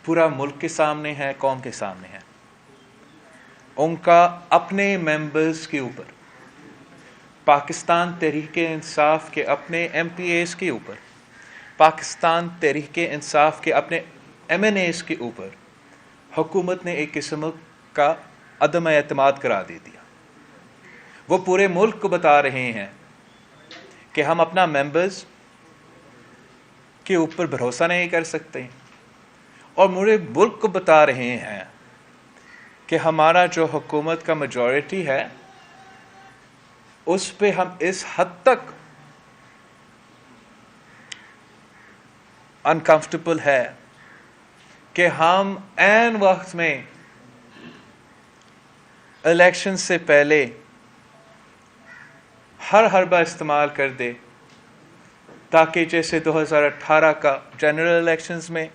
पूरा मुल्क के सामने है, कौम के सामने है। उनका अपने मेंबर्स के ऊपर, पाकिस्तान तहरीक-ए-इंसाफ के अपने MPAs के ऊपर, पाकिस्तान तहरीक-ए-इंसाफ के अपने MNAs के ऊपर हुकूमत ने एक किस्म का अदम एतमाद करार दे दिया। वो पूरे मुल्क को बता रहे हैं कि हम अपना मेंबर्स के ऊपर भरोसा नहीं कर सकते, और पूरे मुल्क को बता रहे हैं कि हमारा जो हुकूमत का मेजॉरिटी है उस पे हम इस हद तक अनकंफर्टेबल है कि हम ऐन वक्त में इलेक्शन से पहले हर हरबा इस्तेमाल कर दे, ताकि जैसे 2018 का जनरल इलेक्शंस में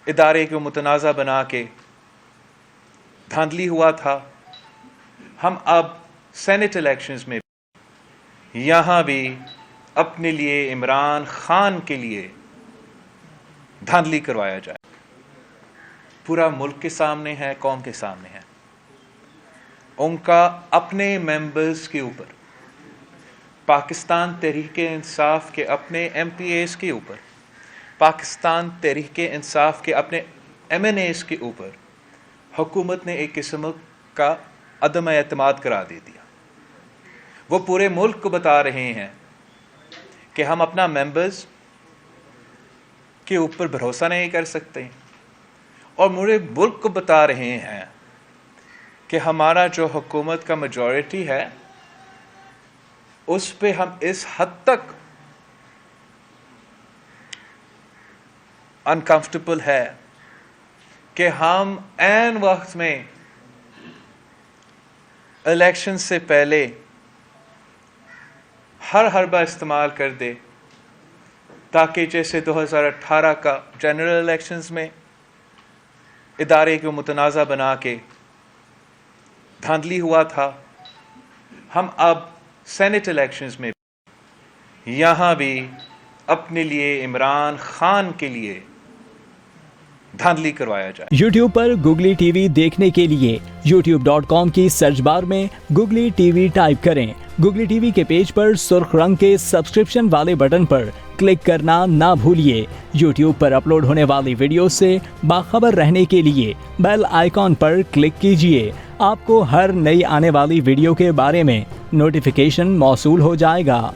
इदारे को मुतनाज़ा बना के धांधली हुआ था, हम अब सेनेट इलेक्शंस में यहाँ भी अपने लिए, इमरान खान के लिए धांधली करवाया जाए। पूरा मुल्क के सामने है, कौम के सामने है। उनका अपने मेंबर्स के ऊपर, पाकिस्तान तहरीक-ए-इंसाफ के अपने MPAs के ऊपर, पाकिस्तान तहरीक-ए-इंसाफ के अपने MNAs के ऊपर हुकूमत ने एक किस्म का अदम एतमाद करार दे दिया। वो पूरे मुल्क को बता रहे हैं कि हम अपना मेंबर्स के ऊपर भरोसा नहीं कर सकते, और पूरे मुल्क को बता रहे हैं कि हमारा जो हुकूमत का मेजॉरिटी है उस पे हम इस हद तक अनकंफर्टेबल है कि हम ऐन वक्त में इलेक्शन से पहले हर हरबा इस्तेमाल कर दे, ताकि जैसे 2018 का जनरल इलेक्शंस में इदारे को मुतनाज़ा बना के धांधली हुआ था, हम अब सेनेट इलेक्शंस में यहाँ भी अपने लिए, इमरान खान के लिए धांधली करवाया जाए। YouTube पर Google TV देखने के लिए youtube.com की सर्च बार में Google TV टाइप करें। Google TV के पेज पर सुर्ख रंग के सब्सक्रिप्शन वाले बटन पर क्लिक करना ना भूलिए। YouTube पर अपलोड होने वाली वीडियो से बाखबर रहने के लिए बेल आइकॉन पर क्लिक कीजिए। आपको हर नई आने वाली वीडियो के बारे में नोटिफिकेशन मौसूल हो जाएगा।